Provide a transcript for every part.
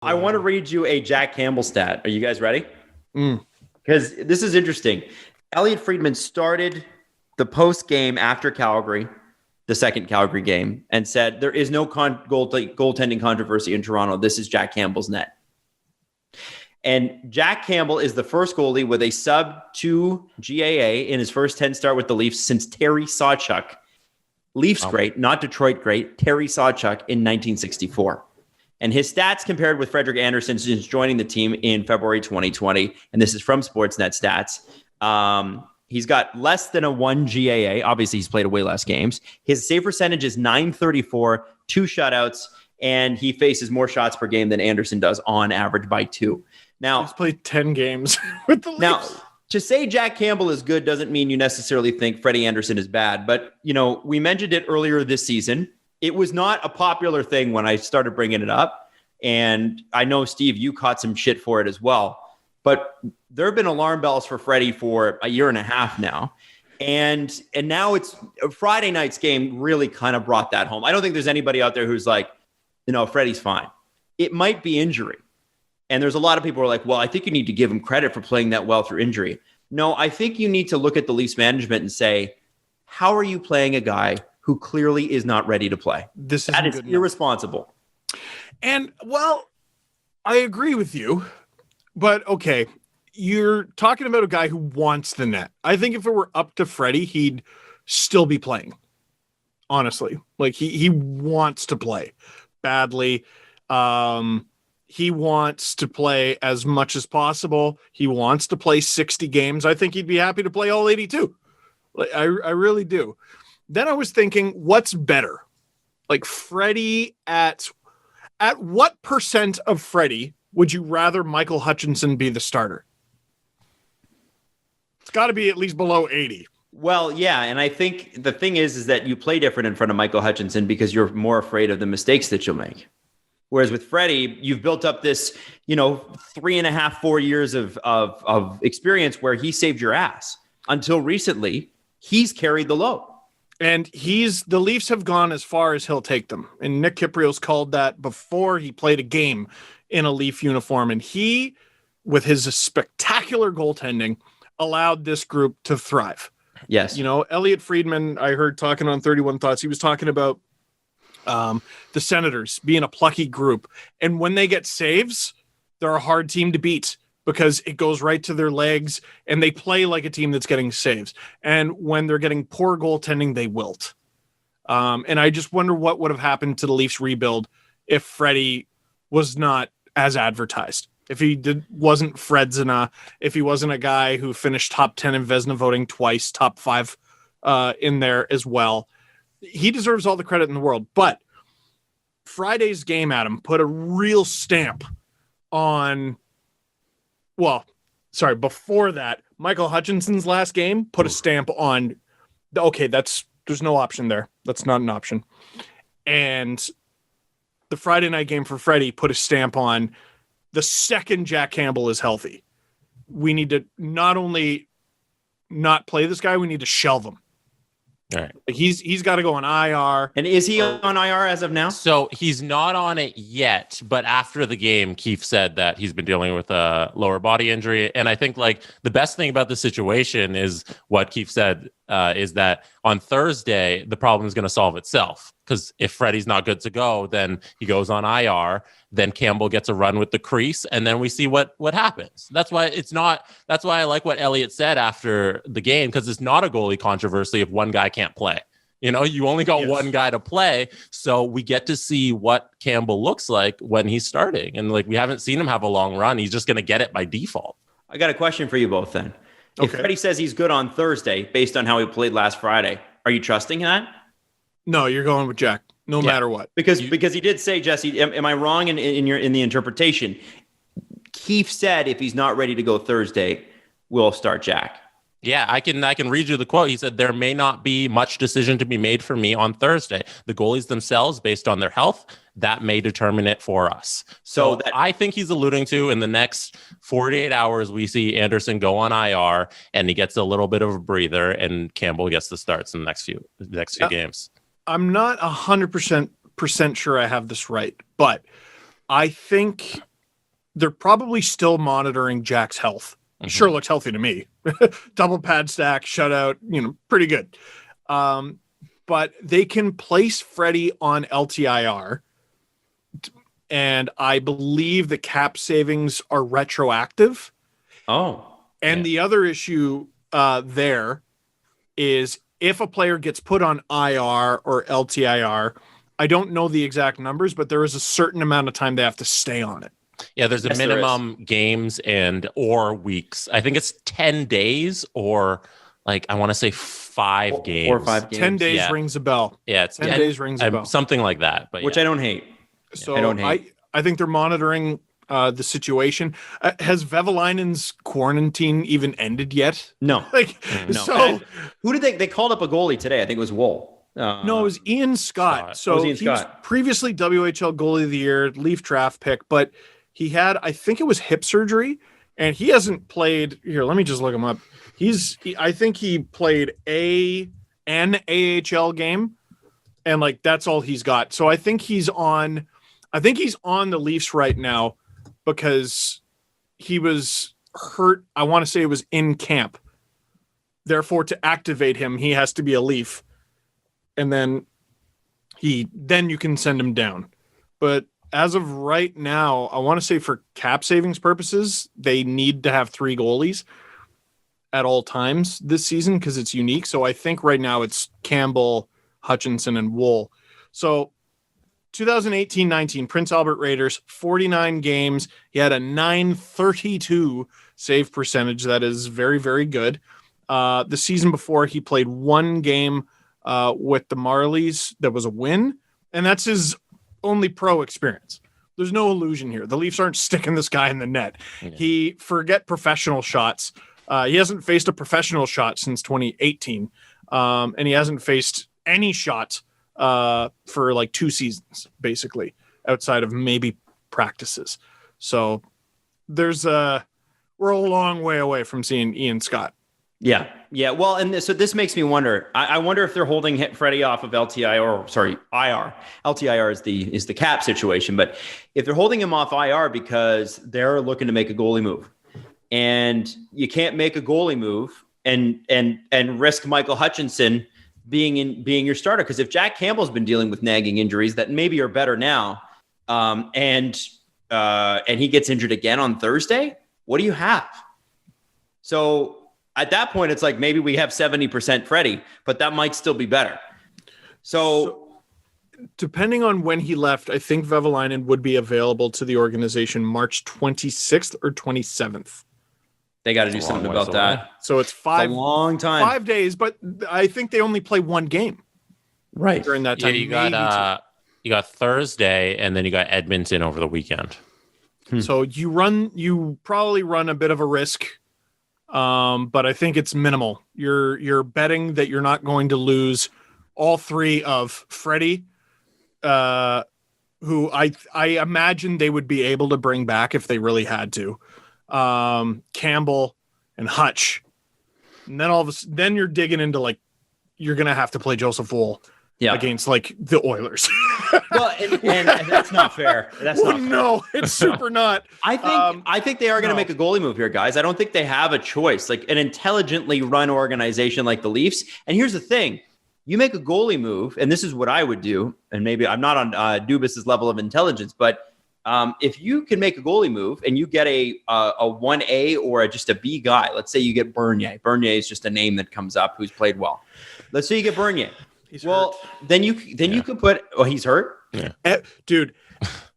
I want to read you a Jack Campbell stat. Are you guys ready? Mm. Because this is interesting. Elliot Friedman started the post game after Calgary, the second Calgary game, and said there is no goaltending controversy in Toronto. This is Jack Campbell's net. And Jack Campbell is the first goalie with a sub-2 GAA in his first 10 start with the Leafs since Terry Sawchuk. Leafs great, not Detroit great. Terry Sawchuk in 1964. And his stats compared with Frederik Andersen since joining the team in February 2020. And this is from Sportsnet Stats. He's got less than a 1 GAA. Obviously, he's played way less games. His save percentage is .934, 2 shutouts, and he faces more shots per game than Andersen does on average by 2. Now, he's played 10 games with the Leafs. Now, to say Jack Campbell is good doesn't mean you necessarily think Freddie Andersen is bad. But, we mentioned it earlier this season. It was not a popular thing when I started bringing it up. And I know, Steve, you caught some shit for it as well. But there have been alarm bells for Freddie for a year and a half now. And now it's Friday night's game really kind of brought that home. I don't think there's anybody out there who's like, Freddie's fine. It might be injury. And there's a lot of people who are like, well, I think you need to give him credit for playing that well through injury. No, I think you need to look at the Leafs management and say, how are you playing a guy who clearly is not ready to play? That is irresponsible. And, well, I agree with you. But, okay, you're talking about a guy who wants the net. I think if it were up to Freddie, he'd still be playing. Honestly. Like, he wants to play badly. He wants to play as much as possible. He wants to play 60 games. I think he'd be happy to play all 82. Like, I really do. Then I was thinking, what's better? Like, Freddie at what percent of Freddie would you rather Michael Hutchinson be the starter? It's got to be at least below 80. Well, yeah, and I think the thing is that you play different in front of Michael Hutchinson because you're more afraid of the mistakes that you'll make. Whereas with Freddie, you've built up this, 3.5, 4 years of experience where he saved your ass. Until recently, he's carried the load. And the Leafs have gone as far as he'll take them. And Nick Kypreos called that before he played a game in a Leaf uniform. And he, with his spectacular goaltending, allowed this group to thrive. Yes. Elliot Friedman, I heard talking on 31 Thoughts, he was talking about the Senators being a plucky group. And when they get saves, they're a hard team to beat because it goes right to their legs and they play like a team that's getting saves. And when they're getting poor goaltending, they wilt. And I just wonder what would have happened to the Leafs rebuild if Freddie was not as advertised. If he wasn't Fredzina, if he wasn't a guy who finished top 10 in Vezina voting twice, top 5 in there as well. He deserves all the credit in the world. But Friday's game, Adam, put a real stamp on, before that, Michael Hutchinson's last game put a stamp on, okay, there's no option there. That's not an option. And the Friday night game for Freddie put a stamp on the second Jack Campbell is healthy. We need to not only not play this guy, we need to shelve him. All right. He's got to go on IR. And is he on IR as of now? So he's not on it yet, but after the game, Keefe said that he's been dealing with a lower body injury. And I think the best thing about the situation is what Keefe said is that on Thursday, the problem is going to solve itself. Because if Freddie's not good to go, then he goes on IR. Then Campbell gets a run with the crease, and then we see what happens. That's why I like what Elliot said after the game, because it's not a goalie controversy if one guy can't play. You only got one guy to play, so we get to see what Campbell looks like when he's starting. And we haven't seen him have a long run. He's just going to get it by default. I got a question for you both then. Okay. If Freddie says he's good on Thursday based on how he played last Friday, are you trusting that? No, you're going with Jack. No matter what. Because he did say, Jesse, am I wrong in the interpretation? Keefe said if he's not ready to go Thursday, we'll start Jack. Yeah, I can read you the quote. He said, there may not be much decision to be made for me on Thursday. The goalies themselves, based on their health, that may determine it for us. So I think he's alluding to in the next 48 hours, we see Andersen go on IR and he gets a little bit of a breather and Campbell gets the starts in the next few games. I'm not 100% sure I have this right, but I think they're probably still monitoring Jack's health. Sure looks healthy to me. Double pad stack, shutout, pretty good. But they can place Freddie on LTIR. And I believe the cap savings are retroactive. Oh. And the other issue there is if a player gets put on IR or LTIR, I don't know the exact numbers, but there is a certain amount of time they have to stay on it. Yeah, there's a minimum games or weeks. I think it's 10 days or I want to say 5 games. 4 or 5 games. 10 days rings a bell. Yeah, it's 10 days rings a bell. Something like that. But which I don't hate. So I think they're monitoring the situation. Has Vevalainen's quarantine even ended yet? No. No. So who did they called up a goalie today? I think it was Wool. No, it was Ian Scott. So he was previously WHL goalie of the year, Leaf draft pick, but he had, I think it was hip surgery, and he hasn't played. Here, let me just look him up. I think he played an AHL game, and that's all he's got. So I think he's on the Leafs right now because he was hurt. I want to say it was in camp. Therefore, to activate him, he has to be a Leaf. And then you can send him down. But as of right now, I want to say for cap savings purposes, they need to have 3 goalies at all times this season because it's unique. So I think right now it's Campbell, Hutchinson, and Wool. So 2018-19 Prince Albert Raiders, 49 games. He had a .932 save percentage. That is very, very good. The season before, he played 1 game with the Marlies. That was a win, and that's his only pro experience. There's no illusion here. The Leafs aren't sticking this guy in the net. Yeah. Forget professional shots. He hasn't faced a professional shot since 2018, and he hasn't faced any shot for 2 seasons, basically, outside of maybe practices. So we're a long way away from seeing Ian Scott. Yeah. Well, and so this makes me wonder. I wonder if they're holding Freddie off of IR. LTIR is the cap situation, but if they're holding him off IR because they're looking to make a goalie move, and you can't make a goalie move and risk Michael Hutchinson being your starter, because if Jack Campbell's been dealing with nagging injuries that maybe are better now, and he gets injured again on Thursday, what do you have? So at that point, it's maybe we have 70% Freddie, but that might still be better. So depending on when he left, I think Vevalainen would be available to the organization March 26th or 27th. They got to do something about that. So it's a long time. 5 days, but I think they only play 1 game. Right. During that time. Yeah, you got Thursday, and then you got Edmonton over the weekend. So you probably run a bit of a risk. But I think it's minimal. You're betting that you're not going to lose all 3 of Freddie, who I imagine they would be able to bring back if they really had to. Campbell and Hutch, and then you're digging into you're gonna have to play Joseph Wool against the Oilers. Well, and that's not fair. That's not fair. No, it's super not. I think they are going to make a goalie move here, guys. I don't think they have a choice. An intelligently run organization like the Leafs. And here's the thing: you make a goalie move, and this is what I would do. And maybe I'm not on Dubas's level of intelligence, but if you can make a goalie move and you get a 1A or just a B guy, let's say you get Bernier. Bernier is just a name that comes up who's played well. Let's say you get Bernier. He's hurt. Then you can put. Oh, he's hurt. Yeah, dude.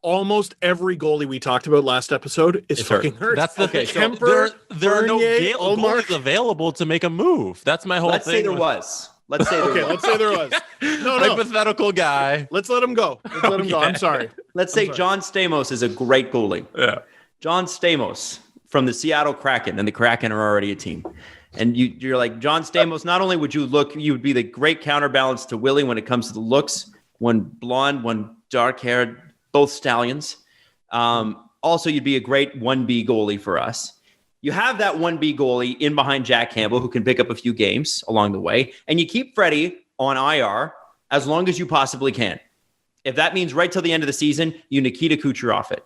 Almost every goalie we talked about last episode is fucking hurt. That's the thing. Kemper, there are no Bernier, goalies available to make a move. That's my whole thing. Let's say there was. Let's say there was. No. Hypothetical guy. Let's let him go. I'm sorry. Let's say John Stamos is a great goalie. Yeah. John Stamos from the Seattle Kraken, and the Kraken are already a team. And you're like, John Stamos, not only would you would be the great counterbalance to Willie when it comes to the looks, one blonde, one dark-haired, both stallions. Also, you'd be a great 1B goalie for us. You have that 1B goalie in behind Jack Campbell who can pick up a few games along the way, and you keep Freddie on IR as long as you possibly can. If that means right till the end of the season, you Nikita Kucherov it.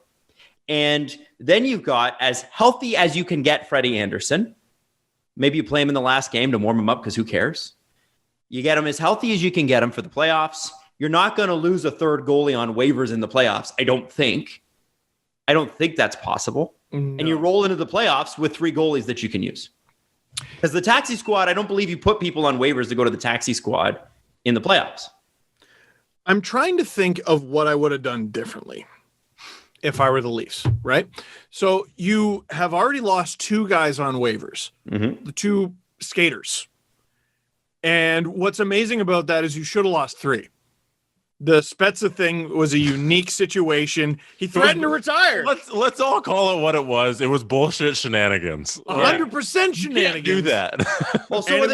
And then you've got as healthy as you can get Freddie Anderson. Maybe you play him in the last game to warm him up because who cares? You get him as healthy as you can get him for the playoffs. You're not going to lose a third goalie on waivers in the playoffs, I don't think. I don't think that's possible. No. And you roll into the playoffs with 3 goalies that you can use. Because the taxi squad, I don't believe you put people on waivers to go to the taxi squad in the playoffs. I'm trying to think of what I would have done differently if I were the Leafs, right? So you have already lost 2 guys on waivers, the 2 skaters. And what's amazing about that is you should have lost 3. The Spezza thing was a unique situation. He threatened to retire. Let's all call it what it was. It was bullshit shenanigans. 100% shenanigans. Do that. Well, so were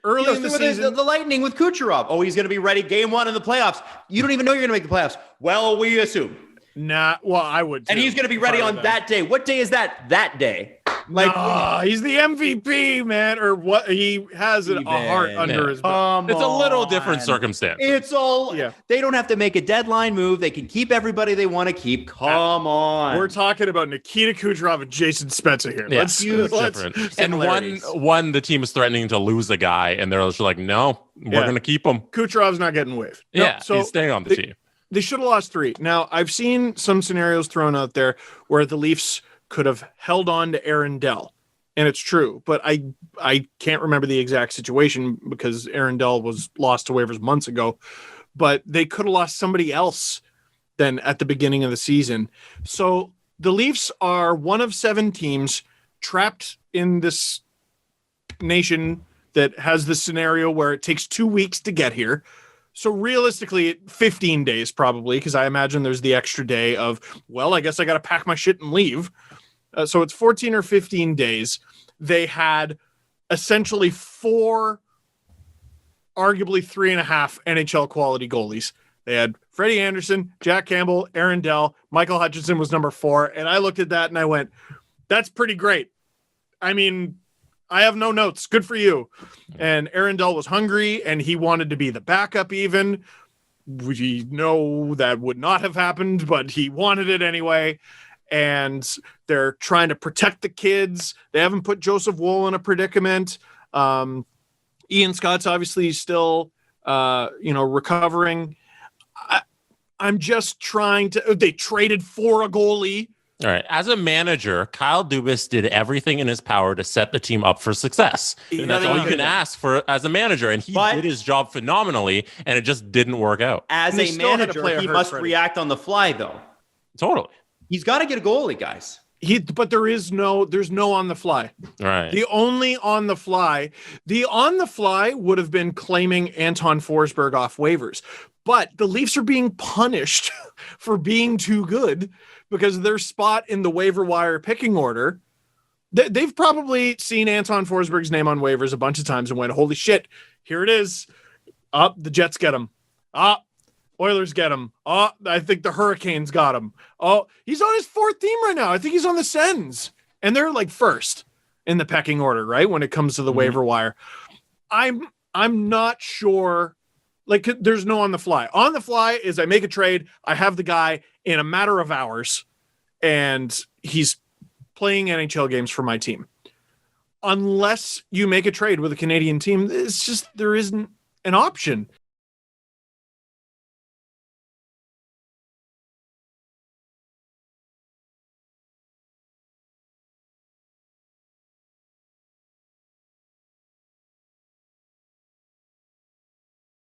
early in the season. The Lightning with Kucherov. Oh, he's going to be ready game 1 in the playoffs. You don't even know you're going to make the playoffs. Well, we assume. Nah, well, I would too. And he's going to be ready on that day. What day is that? That day. Like, he's the MVP, man, or what? He has a heart under his belt. It's a little different circumstance. It's all. Yeah. They don't have to make a deadline move. They can keep everybody they want to keep. Come on. We're talking about Nikita Kucherov and Jason Spezza here. Yeah, Let's different. And one, the team is threatening to lose a guy, and they're just like, no, we're going to keep him. Kucherov's not getting waived. Yeah, so he's staying on the team. They should have lost 3. Now, I've seen some scenarios thrown out there where the Leafs could have held on to Aaron Dell, and it's true, but I can't remember the exact situation because Aaron Dell was lost to waivers months ago, but they could have lost somebody else then at the beginning of the season. So the Leafs are one of 7 teams trapped in this nation that has this scenario where it takes 2 weeks to get here. So realistically, 15 days probably, because I imagine there's the extra day of, well, I guess I got to pack my shit and leave. So it's 14 or 15 days. They had essentially 4, arguably 3.5 NHL quality goalies. They had Freddie Anderson, Jack Campbell, Aaron Dell, Michael Hutchinson was number 4. And I looked at that and I went, that's pretty great. I mean, I have no notes. Good for you. And Aaron Dell was hungry and he wanted to be the backup even. We know that would not have happened, but he wanted it anyway. And they're trying to protect the kids. They haven't put Joseph Wool in a predicament. Ian Scott's obviously still, recovering. I'm just trying to. They traded for a goalie. All right. As a manager, Kyle Dubas did everything in his power to set the team up for success. And that's all you can ask for as a manager. And he did his job phenomenally, and it just didn't work out. As a manager, he must react on the fly, though. Totally. He's got to get a goalie, guys. But there's no on the fly. Right. The on the fly would have been claiming Anton Forsberg off waivers. But the Leafs are being punished for being too good because their spot in the waiver wire picking order, they've probably seen Anton Forsberg's name on waivers a bunch of times and went, holy shit, here it is. The Jets get him. Oilers get him. I think the Hurricanes got him. He's on his 4th team right now. I think he's on the Sens. And they're like 1st in the pecking order, right? When it comes to the waiver wire. I'm not sure. Like, there's no on the fly. On the fly is I make a trade. I have the guy in a matter of hours, and he's playing NHL games for my team. Unless you make a trade with a Canadian team, it's just there isn't an option.